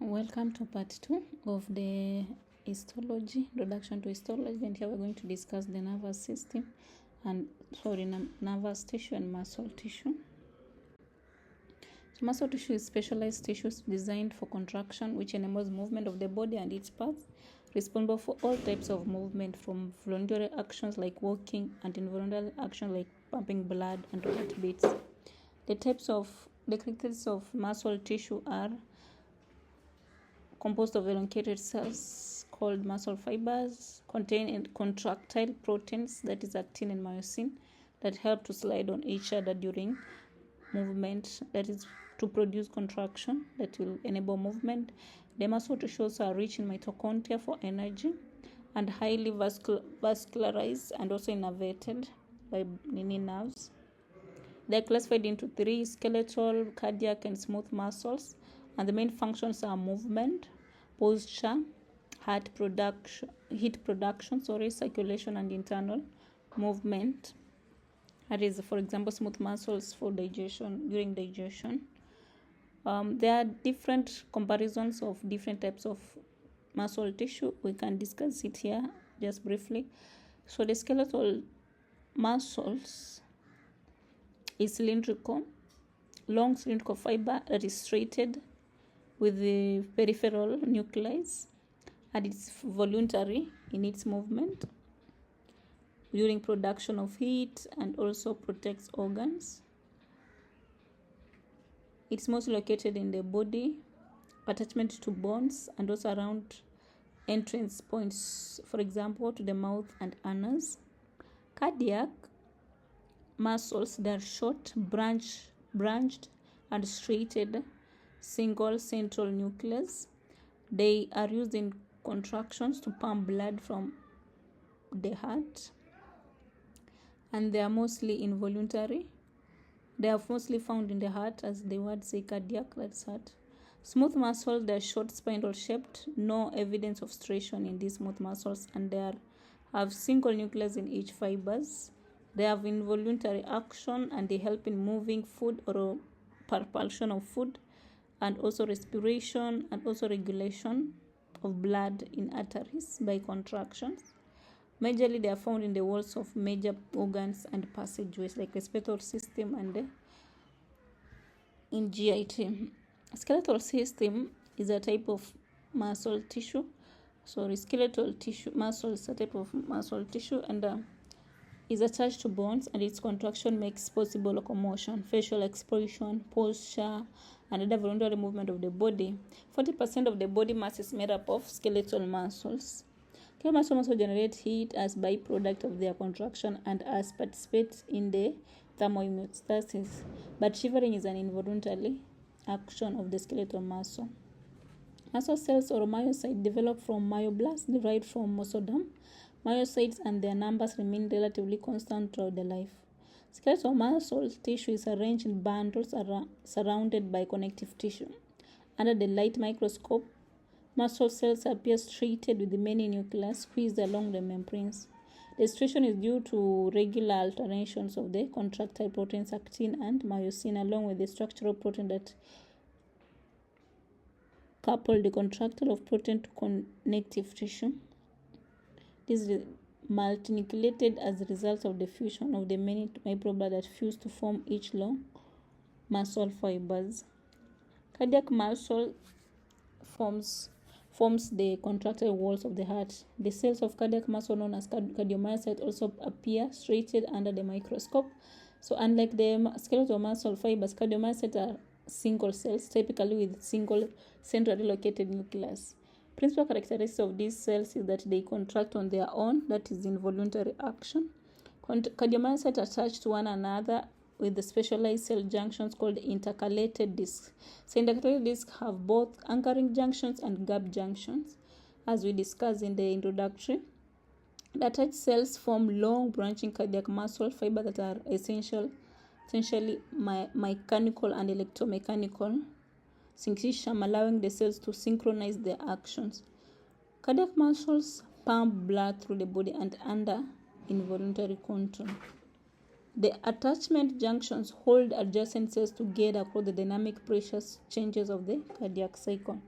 Welcome to part 2 of the histology, introduction to histology, and here we're going to discuss the nervous system and nervous tissue and muscle tissue. So muscle tissue is specialized tissues designed for contraction, which enables movement of the body and its parts, responsible for all types of movement, from voluntary actions like walking and involuntary actions like pumping blood and heartbeats. The characteristics of muscle tissue are composed of elongated cells called muscle fibers, contain contractile proteins, that is actin and myosin, that help to slide on each other during movement, that is to produce contraction that will enable movement. The muscle tissues are rich in mitochondria for energy and highly vascularized and also innervated by nerves. They are classified into 3: skeletal, cardiac, and smooth muscles, and the main functions are movement, posture, heat production, circulation, and internal movement. That is, for example, smooth muscles for digestion, during digestion. There are different comparisons of different types of muscle tissue. We can discuss it here just briefly. So the skeletal muscles is cylindrical, long cylindrical fiber that is straighted with the peripheral nucleus, and it's voluntary in its movement during production of heat and also protects organs. It's mostly located in the body, attachment to bones, and also around entrance points, for example, to the mouth and anus. Cardiac muscles, they are short, branched, and straighted, single central nucleus. They are used in contractions to pump blood from the heart, and they are mostly involuntary. They are mostly found in the heart, as the word say cardiac, that's heart. Smooth muscles, they are short, spindle shaped, no evidence of striation in these smooth muscles, and they have single nucleus in each fibers. They have involuntary action, and they help in moving food or propulsion of food, and also respiration, and also regulation of blood in arteries by contractions. Majorly, they are found in the walls of major organs and passageways like respiratory system and in GIT. Skeletal system is a type of muscle tissue. Skeletal tissue muscle is a type of muscle tissue and is attached to bones, and its contraction makes possible locomotion, facial expression, posture, and other voluntary movement of the body. 40% of the body mass is made up of skeletal muscles. Skeletal muscles generate heat as byproduct of their contraction and as participate in the thermohomeostasis, but shivering is an involuntary action of the skeletal muscle. Muscle cells or myocytes develop from myoblasts derived from mesoderm. Myocytes and their numbers remain relatively constant throughout the life. Skeletal muscle tissue is arranged in bundles surrounded by connective tissue. Under the light microscope, muscle cells appear straighted with many nuclei squeezed along the membranes. The striation is due to regular alternations of the contractile proteins actin and myosin, along with the structural protein that couple the contractile of protein to connective tissue. This is multinucleated as a result of the fusion of the many microblasts that fuse to form each long muscle fibers. Cardiac muscle forms the contractile walls of the heart. The cells of cardiac muscle, known as cardiomyocytes, also appear straighted under the microscope. So unlike the skeletal muscle fibers, cardiomyocytes are single cells, typically with single centrally located nucleus. Principal characteristics of these cells is that they contract on their own, that is involuntary action. Cardiomyocytes attach to one another with the specialized cell junctions called intercalated discs. So intercalated discs have both anchoring junctions and gap junctions, as we discussed in the introductory. The attached cells form long branching cardiac muscle fibers that are essentially mechanical and electromechanical syncytium, allowing the cells to synchronize their actions. Cardiac muscles pump blood through the body and under involuntary control. The attachment junctions hold adjacent cells together across the dynamic pressure changes of the cardiac cycle.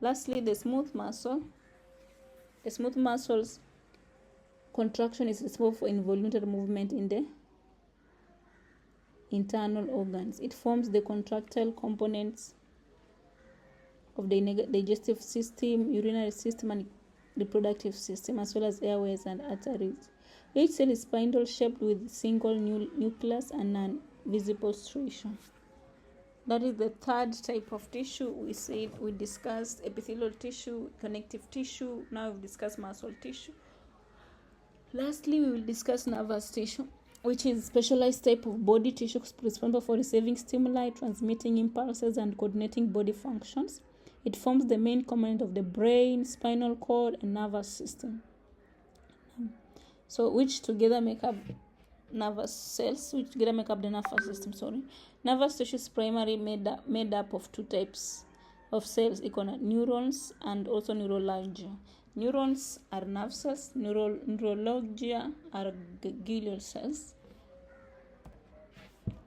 Lastly, the smooth muscle. The smooth muscle's contraction is responsible for involuntary movement in the internal organs. It forms the contractile components of the digestive system, urinary system, and reproductive system, as well as airways and arteries. Each cell is spindle shaped with single nucleus and non-visible striation. That is the third type of tissue. We discussed epithelial tissue, connective tissue. Now we've discussed muscle tissue. Lastly, we will discuss nervous tissue, which is a specialized type of body tissue responsible for receiving stimuli, transmitting impulses, and coordinating body functions. It forms the main component of the brain, spinal cord, and nervous system. So, which together make up nervous cells, which together make up the nervous system. Nervous tissue is primarily made up of two types of cells, neurons and also neurologia. Neurons are nerve cells, neurologia are glial cells.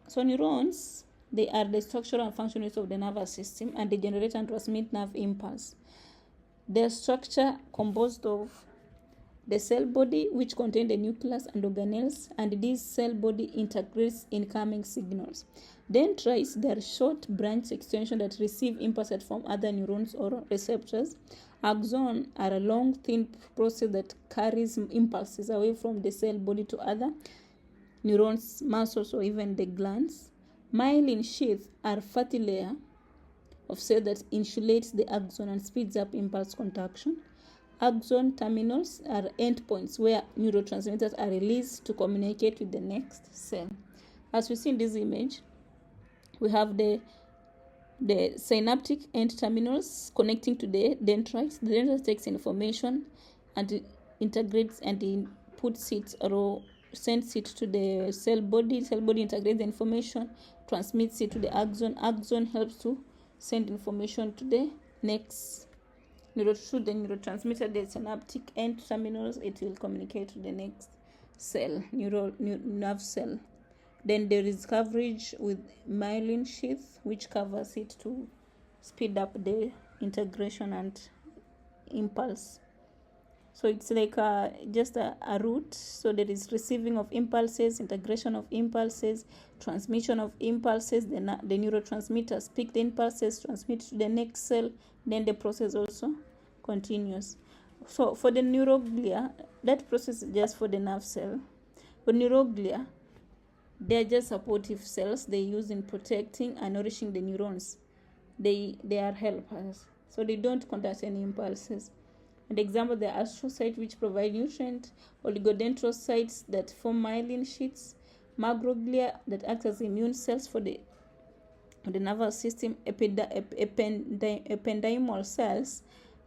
So neurons, they are the structural and functional units of the nervous system, and they generate and transmit nerve impulse. Their structure composed of the cell body, which contain the nucleus and organelles, and this cell body integrates incoming signals. Dendrites, they are short branch extensions that receive impulses from other neurons or receptors. Axons are a long, thin process that carries impulses away from the cell body to other neurons, muscles, or even the glands. Myelin sheaths are fatty layer of cell that insulates the axon and speeds up impulse contraction. Axon terminals are endpoints where neurotransmitters are released to communicate with the next cell. As we see in this image, we have the synaptic end terminals connecting to the dendrites. The dendrite takes information and integrates and inputs it or sends it to the cell body. Cell body integrates the information, transmits it to the axon. Axon helps to send information to the next through the neurotransmitter, the synaptic end terminals. It will communicate to the next cell, nerve cell. Then there is coverage with myelin sheath, which covers it to speed up the integration and impulse. So it's like just a route. So there is receiving of impulses, integration of impulses, transmission of impulses. The neurotransmitters pick the impulses, transmit to the next cell. Then the process also continues. So for the neuroglia, that process is just for the nerve cell. For neuroglia, they are just supportive cells they use in protecting and nourishing the neurons. They are helpers, so they don't conduct any impulses. An example, the astrocytes, which provide nutrient, oligodendrocytes that form myelin sheaths, macroglia that act as immune cells for the nervous system, ependymal cells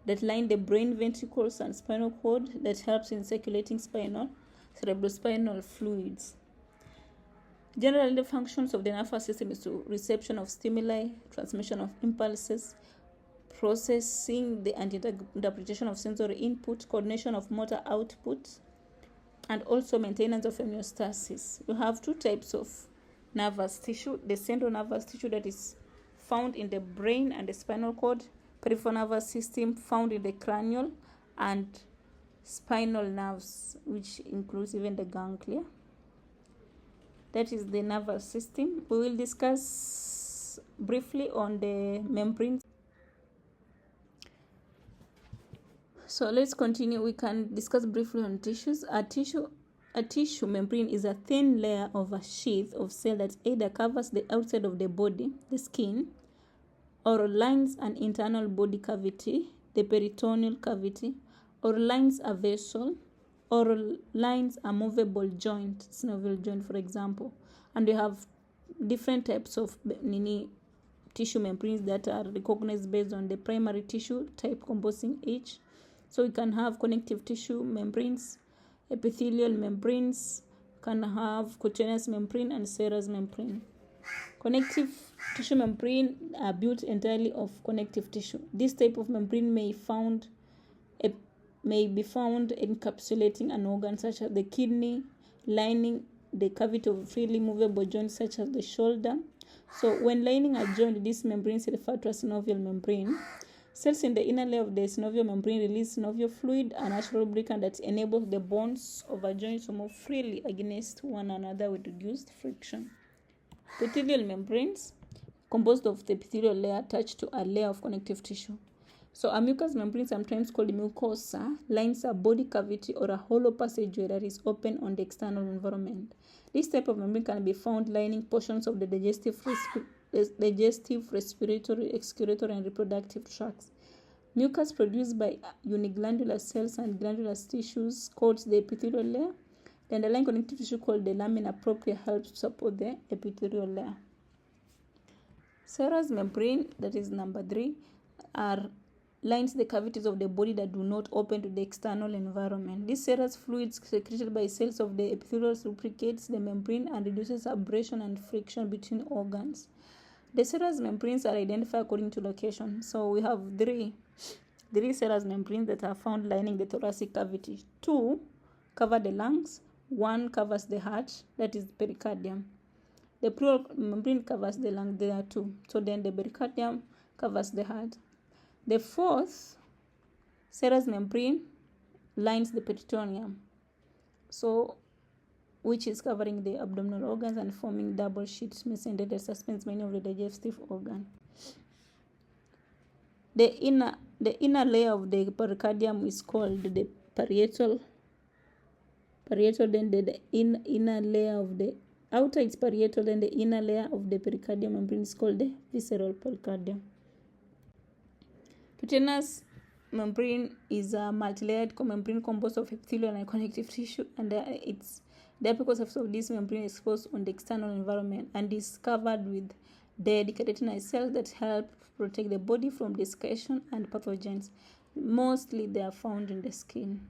that line the brain ventricles and spinal cord that helps in circulating cerebrospinal fluids. Generally, the functions of the nervous system is to reception of stimuli, transmission of impulses, processing and interpretation of sensory input, coordination of motor output, and also maintenance of homeostasis. You have two types of nervous tissue: the central nervous tissue that is found in the brain and the spinal cord, peripheral nervous system found in the cranial and spinal nerves, which includes even the ganglia. That is the nervous system. We will discuss briefly on the membranes. So let's continue. We can discuss briefly on tissues. A tissue membrane is a thin layer of a sheath of cell that either covers the outside of the body, the skin, or lines an internal body cavity, the peritoneal cavity, or lines a vessel, or lines a movable joint, synovial joint, for example. And we have different types of tissue membranes that are recognized based on the primary tissue type composing each. So we can have connective tissue membranes, epithelial membranes, can have cutaneous membrane and serous membrane. Connective tissue membrane are built entirely of connective tissue. This type of membrane may be found encapsulating an organ such as the kidney, lining the cavity of freely movable joints such as the shoulder. So when lining a joint, this membrane is referred to as synovial membrane. Cells in the inner layer of the synovial membrane release synovial fluid, a natural lubricant that enables the bones of a joint to move freely against one another with reduced friction. Epithelial membranes, composed of the epithelial layer attached to a layer of connective tissue. So a mucous membrane, sometimes called mucosa, lines a body cavity or a hollow passageway that is open on the external environment. This type of membrane can be found lining portions of the digestive, respiratory, excretory, and reproductive tracts. Mucus produced by uniglandular cells and glandular tissues called the epithelial layer. The underlying connective tissue called the lamina propria helps to support the epithelial layer. Serous membrane, that is number 3, lines the cavities of the body that do not open to the external environment. This serous fluid secreted by cells of the epithelial lubricates the membrane and reduces abrasion and friction between organs. The serous membranes are identified according to location. So we have three serous membranes that are found lining the thoracic cavity. 2 cover the lungs, 1 covers the heart, that is pericardium. The pleural membrane covers the lung, there are 2. So then the pericardium covers the heart. The 4th serous membrane lines the peritoneum, so which is covering the abdominal organs and forming double sheet mesentery that suspends many of the digestive organs. The inner layer of the pericardium is called the parietal. Then the inner layer of the outer is parietal, then the inner layer of the pericardium membrane is called the visceral pericardium. Cutaneous membrane is a multilayered membrane composed of epithelial and connective tissue, and the apical surface of this membrane is exposed on the external environment and is covered with dead keratinized cells that help protect the body from desiccation and pathogens. Mostly they are found in the skin.